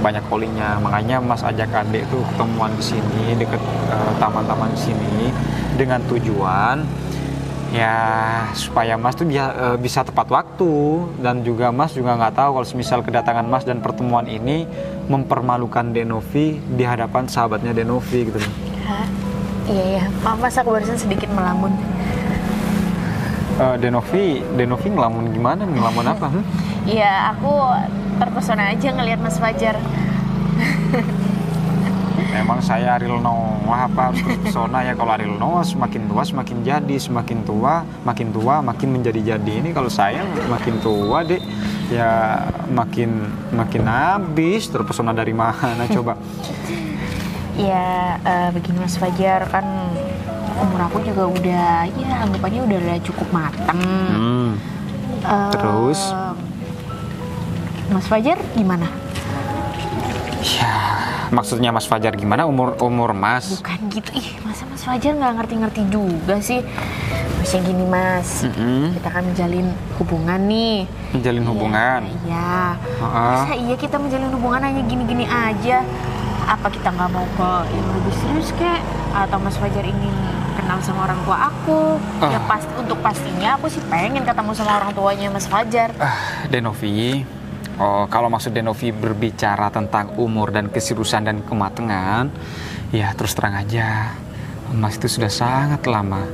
banyak calling-nya. Makanya Mas ajak adik tuh ketemuan di sini deket taman-taman di sini dengan tujuan ya supaya Mas tuh bisa tepat waktu, dan juga Mas juga nggak tahu kalau semisal kedatangan Mas dan pertemuan ini mempermalukan Denovi di hadapan sahabatnya Denovi gitu. Hah? Iya, maaf Mas, aku barusan sedikit melamun. Denovi ngelamun gimana? Ngelamun apa? Iya, aku terpesona aja ngelihat Mas Fajar. Memang saya Ariel Noah apa harus terpesona ya? Kalau Ariel Noah semakin tua semakin jadi, semakin tua makin menjadi-jadi. Ini kalau saya makin tua deh ya makin habis. Terpesona dari mana coba? Ya begini Mas Fajar, kan umur aku juga udah ya anggapannya udah cukup matang. Terus Mas Fajar gimana? ya maksudnya Mas Fajar gimana? Umur Mas? Bukan gitu, masa Mas Fajar nggak ngerti-ngerti juga sih. Masnya gini Mas, kita kan menjalin hubungan nih. Menjalin hubungan? Iya. Masa iya kita menjalin hubungan hanya gini-gini aja? Apa kita nggak mau ke yang lebih serius kek? Atau Mas Fajar ingin kenal sama orang tua aku. Ya pasti, untuk pastinya aku sih pengen ketemu sama orang tuanya Mas Fajar. Denovi, kalau maksud Denovi berbicara tentang umur dan keseriusan dan kematangan, ya terus terang aja, Mas itu sudah sangat lama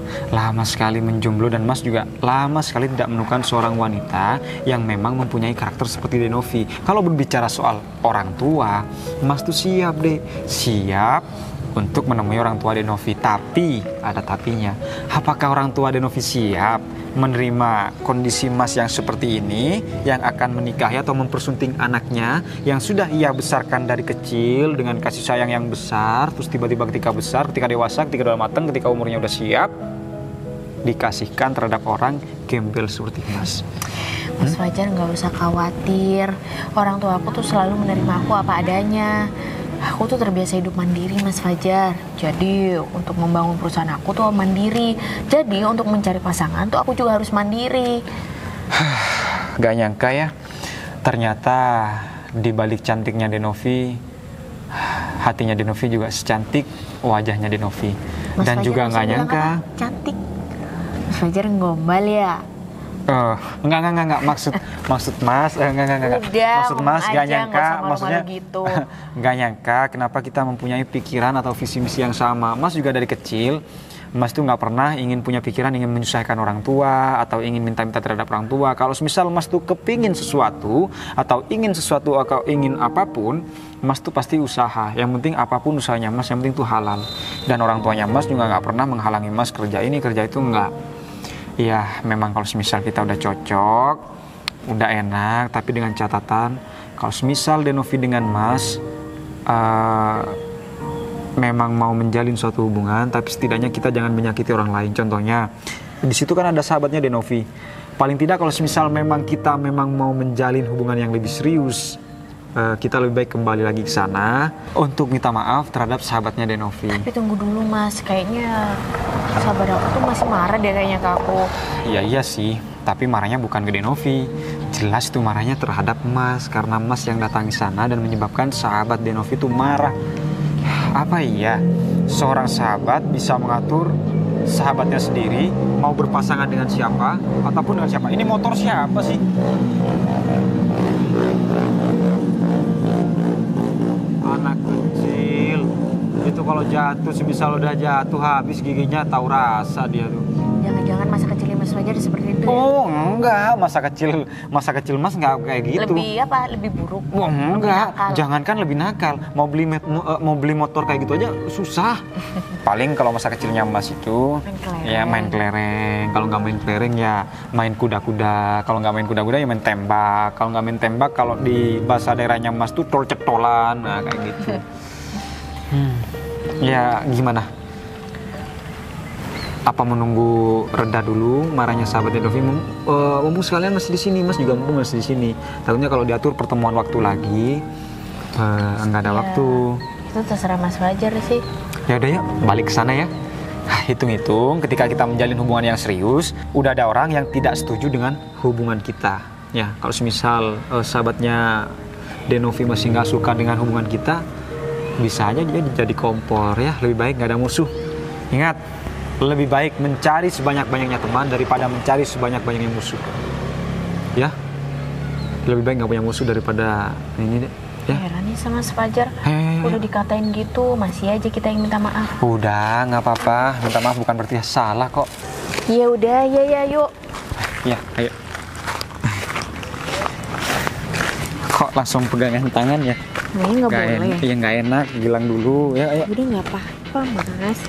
sekali menjomblo, dan Mas juga lama sekali tidak menemukan seorang wanita yang memang mempunyai karakter seperti Denovi. Kalau berbicara soal orang tua, Mas tuh siap deh, siap untuk menemui orang tua Denovi. Tapi ada tapinya. Apakah orang tua Denovi siap menerima kondisi Mas yang seperti ini, yang akan menikahi atau mempersunting anaknya yang sudah ia besarkan dari kecil dengan kasih sayang yang besar, terus tiba-tiba ketika besar, ketika dewasa, ketika udah matang, ketika umurnya udah siap, dikasihkan terhadap orang gembel seperti Mas? Mas Fajar nggak usah khawatir. Orang tua aku tuh selalu menerima aku apa adanya. Aku tuh terbiasa hidup mandiri, Mas Fajar. Jadi untuk membangun perusahaan aku tuh mandiri. Jadi untuk mencari pasangan tuh aku juga harus mandiri. Gak nyangka ya, ternyata di balik cantiknya Denovi, hatinya Denovi juga secantik wajahnya Denovi. Mas Dan Fajar juga bisa gak bilang nyangka. apa? Cantik. Mas Fajar gombal ya. Enggak, maksud Mas, enggak. Udah, Maksud Mas ngomong gak aja, nyangka, nggak usah maksudnya malu-malu gitu. Gak nyangka kenapa kita mempunyai pikiran atau visi misi yang sama. Mas juga dari kecil, Mas tuh nggak pernah ingin punya pikiran ingin menyusahkan orang tua atau ingin minta-minta terhadap orang tua. Kalau misal Mas tuh kepingin sesuatu atau ingin apapun, Mas tuh pasti usaha. Yang penting apapun usahanya Mas, yang penting tuh halal. Dan orang tuanya Mas juga nggak pernah menghalangi Mas kerja ini kerja itu, enggak. Ya memang kalau misal kita udah cocok, udah enak, tapi dengan catatan kalau misal Denovi dengan Mas memang mau menjalin suatu hubungan, tapi setidaknya kita jangan menyakiti orang lain. Contohnya di situ kan ada sahabatnya Denovi. Paling tidak kalau misal memang kita mau menjalin hubungan yang lebih serius, kita lebih baik kembali lagi ke sana untuk minta maaf terhadap sahabatnya Denovi. Tapi tunggu dulu Mas, kayaknya sahabat aku tuh masih marah deh kayaknya ke aku. Iya sih, tapi marahnya bukan ke Denovi. Jelas tuh marahnya terhadap Mas, karena Mas yang datang ke sana dan menyebabkan sahabat Denovi tuh marah. Apa iya seorang sahabat bisa mengatur sahabatnya sendiri mau berpasangan dengan siapa ataupun dengan siapa? Ini motor siapa sih? Anak kecil itu kalau jatuh, semisal udah jatuh habis giginya tahu rasa dia tuh. Jangan-jangan masa kecilnya Mas Fajar seperti itu ya? Oh enggak, masa kecil Mas nggak kayak gitu. Lebih buruk? Oh enggak, nakal. jangankan lebih nakal, mau beli motor kayak gitu aja susah. Paling kalau masa kecilnya Mas itu main kelereng. Kalau nggak main kelereng ya main kuda-kuda. Kalau nggak main kuda-kuda ya main tembak. Kalau nggak main tembak, kalau di bahasa daerahnya Mas tuh tol-cetolan, nah kayak gitu. Ya gimana? Apa menunggu reda dulu marahnya sahabat Denovi? Mumpung sekalian masih di sini, Mas juga mumpung masih di sini. Takutnya kalau diatur pertemuan waktu lagi, nggak ada waktu. Itu terserah Mas Fajar sih. Ya udah ya, balik ke sana ya. Hitung-hitung, ketika kita menjalin hubungan yang serius, udah ada orang yang tidak setuju dengan hubungan kita. Ya, kalau semisal sahabatnya Denovi masih nggak suka dengan hubungan kita, bisa aja dia jadi kompor ya. Lebih baik nggak ada musuh. Ingat, lebih baik mencari sebanyak-banyaknya teman daripada mencari sebanyak-banyaknya musuh. Ya, lebih baik nggak punya musuh daripada ini deh. Ya. Heran nih sama Mas Fajar. Udah dikatain gitu, masih aja kita yang minta maaf. Udah, nggak apa-apa. Minta maaf bukan berarti salah kok. Ya udah, ya yuk. Ya, ayo. Kok langsung pegangan tangan ya? Nah, ini nggak boleh. Iya nggak enak, bilang dulu. Ya, ayo. Udah nggak apa-apa Mas.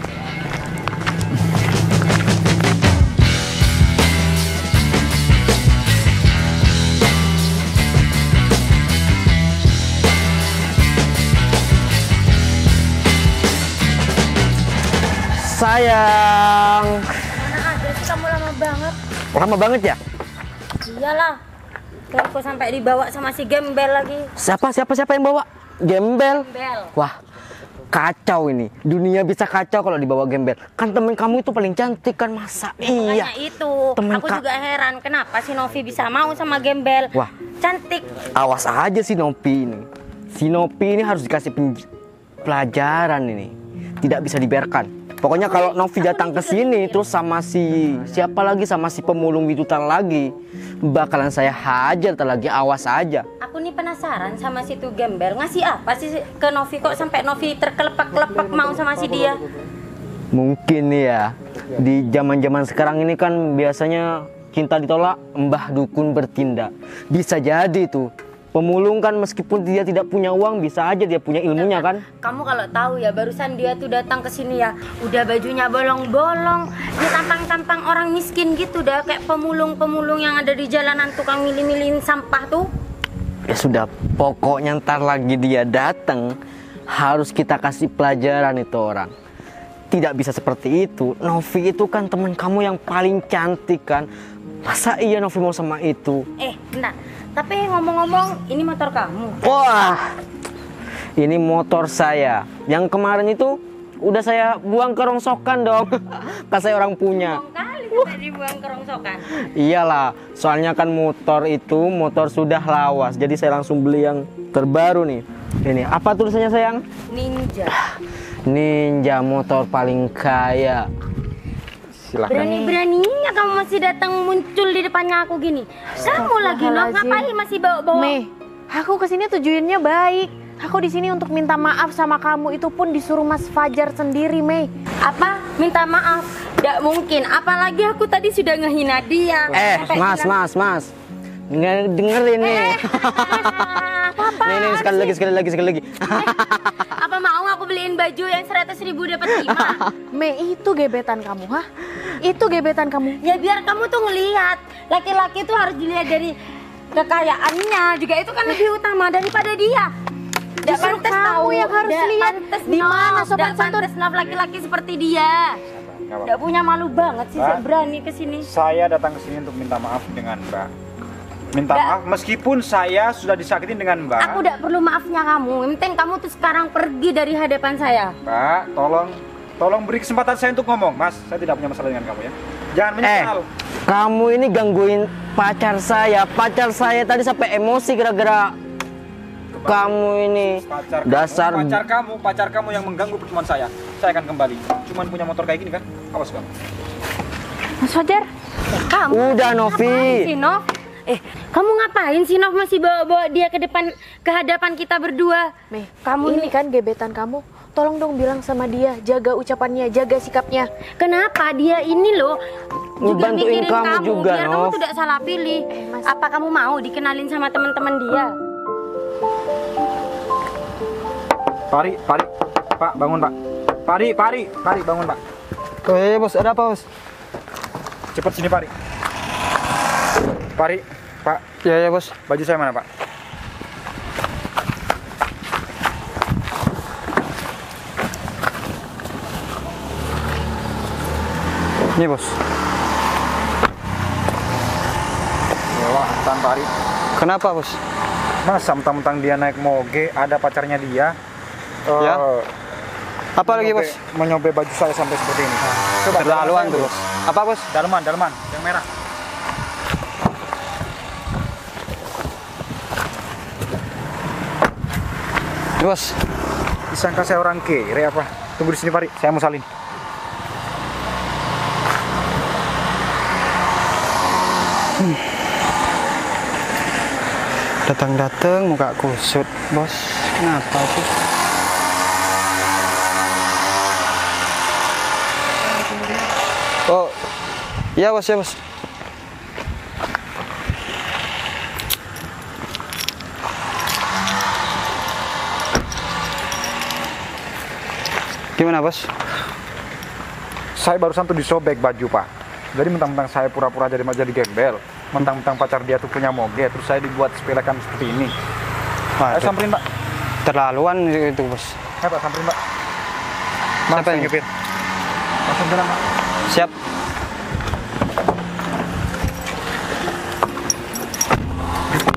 Sayang. Mana ada sih kamu lama banget? Lama banget ya? Iyalah. Kok sampai dibawa sama si gembel lagi. Siapa yang bawa? Gembel? Gembel. Wah, kacau ini. Dunia bisa kacau kalau dibawa gembel. Kan temen kamu itu paling cantik kan, masa? Iya. Makanya itu. Temen Aku juga heran kenapa si Novi bisa mau sama gembel. Wah. Cantik. Awas aja si Nopi ini. Si Nopi ini harus dikasih pelajaran ini. Tidak bisa dibiarkan. Pokoknya kalau Novi datang ke sini terus sama si siapa lagi, sama si pemulung Widutan lagi, bakalan saya hajar lagi, awas aja. Aku nih penasaran sama si tuh gembel, ngasih apa sih ke Novi kok sampai Novi terkelepak-kelepak mau sama si dia? Mungkin ya, di zaman-zaman sekarang ini kan biasanya cinta ditolak, mbah dukun bertindak. Bisa jadi tuh, pemulung kan meskipun dia tidak punya uang, bisa aja dia punya ilmunya kan. Kamu kalau tahu ya, barusan dia tuh datang ke sini ya, udah bajunya bolong-bolong, dia tampang-tampang orang miskin gitu dah, kayak pemulung-pemulung yang ada di jalanan tukang milih-milihin sampah tuh. Ya sudah, pokoknya ntar lagi dia datang, harus kita kasih pelajaran itu orang. Tidak bisa seperti itu. Novi itu kan teman kamu yang paling cantik kan. Masa iya Novi mau sama itu? Bentar. Tapi ngomong-ngomong, ini motor kamu? Wah, ini motor saya. Yang kemarin itu udah saya buang ke rongsokan dong. Kan saya orang punya. Kali kita dibuang ke rongsokan. Iyalah, soalnya kan motor sudah lawas. Jadi saya langsung beli yang terbaru nih. Ini, apa tulisannya sayang? Ninja. Ninja, motor paling kaya. Silakan. Berani-beraninya kamu masih datang muncul di depannya aku gini. Kamu lagi loh, ngapain masih bawa-bawa? Mei, aku kesini tujuannya baik. Aku di sini untuk minta maaf sama kamu, itu pun disuruh Mas Fajar sendiri, Mei. Apa? Minta maaf? Tidak mungkin. Apalagi aku tadi sudah ngehina dia. Mas. Dengerin nih. Nih, sekali lagi. Apa mau aku beliin baju yang 100.000 dapat 5? Mei, itu gebetan kamu, hah? Itu gebetan kamu. Ya biar kamu tuh ngelihat, laki-laki tuh harus dilihat dari kekayaannya juga, itu kan lebih utama daripada dia. Justru kamu yang harus lihat di mana sopan santun laki-laki seperti dia. Tidak punya malu banget sih, berani ke sini. Saya datang ke sini untuk minta maaf dengan Mbak. Minta maaf meskipun saya sudah disakitin dengan Mbak. Aku tidak perlu maafnya kamu. Yang penting kamu tuh sekarang pergi dari hadapan saya. Mbak, tolong beri kesempatan saya untuk ngomong. Mas, saya tidak punya masalah dengan kamu ya. Jangan menyesal. Kamu ini gangguin pacar saya. Pacar saya tadi sampai emosi gara-gara kamu ini. Pacar kamu yang mengganggu pertemuan saya. Saya akan kembali. Cuman punya motor kayak gini kan? Awas kamu. Mas Fajar, kamu udah Novi. Kamu ngapain sih Nov masih bawa-bawa dia ke hadapan kita berdua? Mei, kamu ini kan gebetan kamu. Tolong dong bilang sama dia, jaga ucapannya, jaga sikapnya. Kenapa dia ini loh juga bantuin mikirin kamu juga, biar Nov. kamu tidak salah pilih. Apa kamu mau dikenalin sama teman-teman dia? Pari, Pak, bangun Pak. Pari, bangun Pak. Oh iya bos, ada apa bos? Cepat sini Pari. Pari, Pak. Iya bos. Baju saya mana Pak? Ini bos. Wah, Pari. Kenapa bos? Masa mentang-mentang dia naik moge, ada pacarnya dia. Ya. Apa lagi bos? Menyobek baju saya sampai seperti ini. Coba Keterlaluan tuh bos. Apa bos? Daleman, yang merah. Bos. Disangka saya orang kere apa? Tunggu di sini Pari, saya mau salin. Datang-datang muka kusut bos. Kenapa sih? Oh, iya bos, ya bos. Gimana bos? Saya barusan tuh disobek baju Pak. Jadi mentang-mentang saya pura-pura jadi gembel, mentang-mentang pacar dia tuh punya moge, terus saya dibuat sepelekan seperti ini. Ayo samperin Pak. Terlaluan itu bos. Ayo Pak, samperin Pak. Siapa yang nyupir? Langsung bilang Pak. Siap.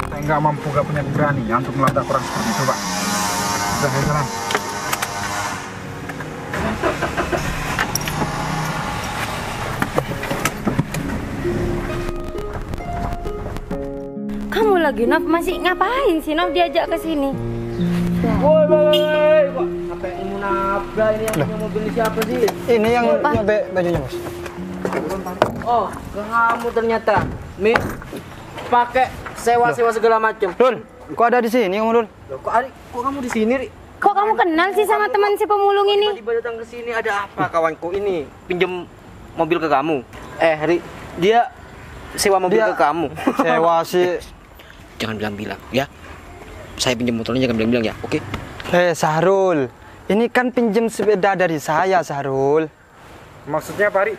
Saya nggak mampu, nggak punya berani untuk melabrak orang seperti itu Pak. Udah, ayo jalan. Kamu lagi Nov masih ngapain sih Nov diajak ke sini? Woi, HP kayak mau nabrak ini yang punya mobil ini siapa sih? Ini yang nyobek bajunya, Bos. Oh, kamu ternyata. Nih, pakai sewa-sewa segala macam. Dul, kok ada di sini kamu, Dul? Loh, kok kamu di sini, Ri? Kok kamu kenal sih sama teman si pemulung ini? Tiba-tiba datang ke sini ada apa kawanku ini? Pinjem mobil ke kamu. Ri, dia sewa mobil ke kamu. Sewa sih. Jangan bilang-bilang ya. Saya pinjam motornya jangan bilang-bilang ya, oke? Sahrul, ini kan pinjem sepeda dari saya, Sahrul. Maksudnya Pak Ari,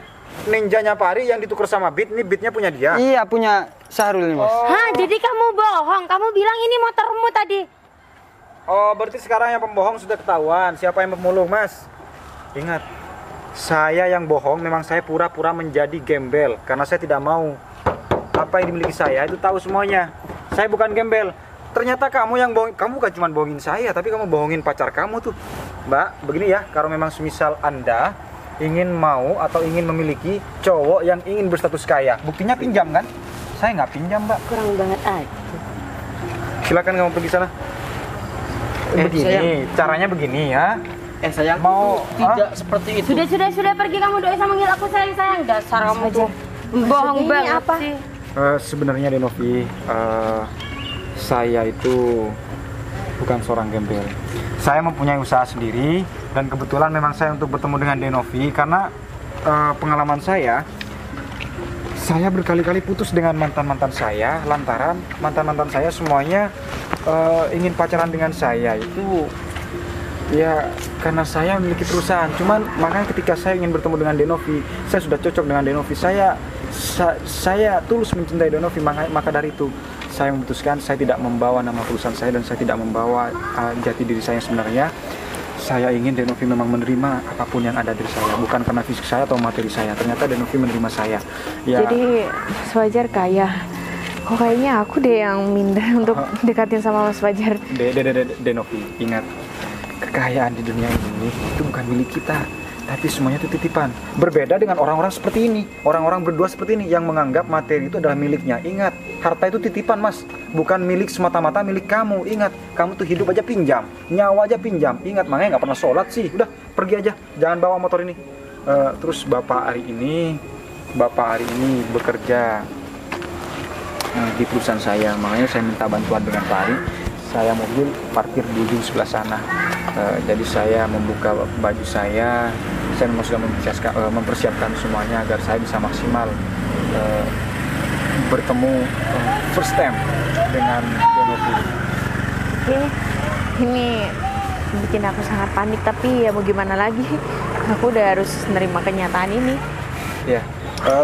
ninjanya Pak Ari yang ditukar sama Beat, ini Beatnya punya dia? Iya, punya Sahrul ini, Bos. Hah, jadi kamu bohong? Kamu bilang ini motormu tadi. Oh, berarti sekarang yang pembohong sudah ketahuan. Siapa yang pemulung, Mas? Ingat, saya yang bohong, memang saya pura-pura menjadi gembel. Karena saya tidak mau apa yang dimiliki saya, itu tahu semuanya. Saya bukan gembel. Ternyata kamu yang bohong, kamu bukan cuma bohongin saya, tapi kamu bohongin pacar kamu tuh. Mbak, begini ya, kalau memang semisal Anda ingin mau atau ingin memiliki cowok yang ingin berstatus kaya, buktinya pinjam kan? Saya nggak pinjam, Mbak. Kurang banget aja. Silakan kamu pergi sana. Begini, sayang. caranya begini ya. Sayang, Mau tidak seperti itu. Sudah pergi kamu doa sama manggil aku sayang. Dasar kamu tuh. Bohong banget apa? Sih. Sebenarnya Denovi, saya itu bukan seorang gembel. Saya mempunyai usaha sendiri dan kebetulan memang saya untuk bertemu dengan Denovi karena pengalaman saya berkali-kali putus dengan mantan-mantan saya lantaran mantan-mantan saya semuanya ingin pacaran dengan saya. Itu ya karena saya memiliki perusahaan. Cuman makanya ketika saya ingin bertemu dengan Denovi, saya sudah cocok dengan Denovi. Saya tulus mencintai Denovi, maka dari itu saya memutuskan saya tidak membawa nama perusahaan saya dan saya tidak membawa jati diri saya sebenarnya. Saya ingin Denovi memang menerima apapun yang ada dari saya, bukan karena fisik saya atau materi saya. Ternyata Denovi menerima saya. Ya. Jadi sewajar kaya. Kok kayaknya aku deh yang minder untuk dekatin sama Mas Fajar. Denovi, ingat, kekayaan di dunia ini itu bukan milik kita, tapi semuanya itu titipan. Berbeda dengan orang-orang seperti ini, orang-orang berdua seperti ini yang menganggap materi itu adalah miliknya. Ingat, harta itu titipan, Mas, bukan milik semata-mata milik kamu. Ingat, kamu tuh hidup aja pinjam, nyawa aja pinjam. Ingat, makanya nggak pernah sholat sih. Udah, pergi aja, jangan bawa motor ini. Terus Bapak Ari ini bekerja di perusahaan saya, makanya saya minta bantuan dengan Pak Ari. Saya mobil parkir di ujung sebelah sana. Jadi saya membuka baju saya memang sudah mempersiapkan semuanya agar saya bisa maksimal bertemu first time dengan Denovi. Ini bikin aku sangat panik, tapi ya mau gimana lagi, aku udah harus menerima kenyataan ini. Ya,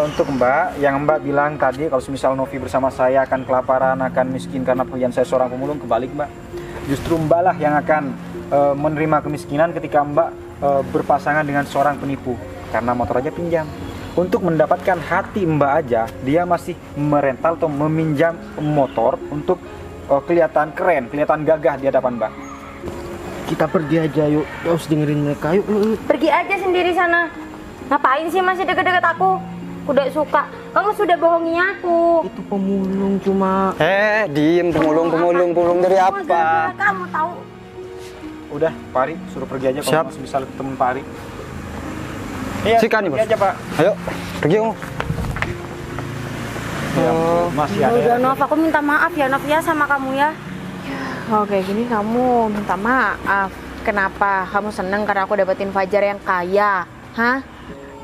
untuk Mbak, yang Mbak bilang tadi kalau semisal Novi bersama saya akan kelaparan, akan miskin karena pilihan saya seorang pemulung, kebalik Mbak. Justru Mbak lah yang akan menerima kemiskinan ketika Mbak berpasangan dengan seorang penipu karena motor aja pinjam. Untuk mendapatkan hati Mbak aja, dia masih merental atau meminjam motor untuk kelihatan keren, kelihatan gagah di hadapan Mbak. Kita pergi aja yuk, gak usah dengerin mereka, yuk. Pergi aja sendiri sana. Ngapain sih masih deket-deket aku? Udah suka. Kamu sudah bohongi aku. Itu pemulung cuma. Diem, pemulung dari apa? Kamu tahu. Udah, Pak Ari, suruh pergi aja kalau masih bisa ketemu Pak Ari. Iya, Sikat nih, Bos. pergi aja Pak. Ayo, pergi kamu. Ya, masih ada. Udah Nov, aku minta maaf ya Nov ya sama kamu ya. Oh kayak gini kamu minta maaf. Kenapa? Kamu seneng karena aku dapetin Fajar yang kaya? Hah?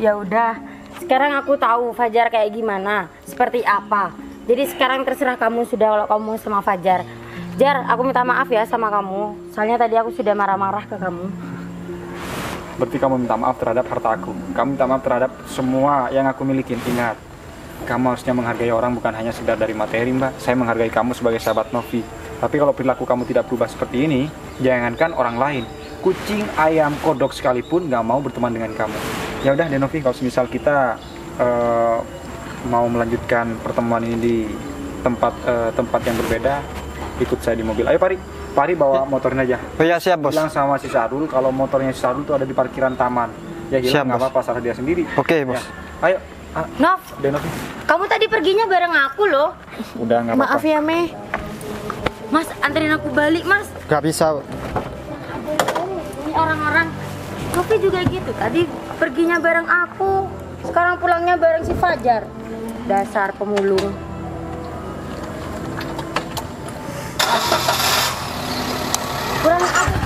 Ya udah, sekarang aku tahu Fajar kayak gimana, seperti apa. Jadi sekarang terserah kamu sudah kalau kamu sama Fajar. Jar, aku minta maaf ya sama kamu. Soalnya tadi aku sudah marah-marah ke kamu. Berarti kamu minta maaf terhadap harta aku. Kamu minta maaf terhadap semua yang aku miliki. Ingat, kamu harusnya menghargai orang bukan hanya sekedar dari materi, Mbak. Saya menghargai kamu sebagai sahabat Novi. Tapi kalau perilaku kamu tidak berubah seperti ini, jangankan orang lain, kucing, ayam, kodok sekalipun nggak mau berteman dengan kamu. Ya udah, Denovi, kalau misal kita mau melanjutkan pertemuan ini di tempat yang berbeda, ikut saya di mobil. Ayo Pari bawa motornya aja. Oh iya, siap, Bos. Bilang sama si Sarul kalau motornya si Sarul itu ada di parkiran taman. Ya hilang nggak apa-apa, salah dia sendiri. Oke, Bos. Ya. Ayo. Nov, Denovi. kamu tadi perginya bareng aku loh. Udah nggak apa-apa. Maaf ya Mei. Mas, anterin aku balik Mas. Gak bisa. Ini orang-orang Novi juga gitu. Tadi perginya bareng aku, sekarang pulangnya bareng si Fajar. Dasar pemulung. Kurang aku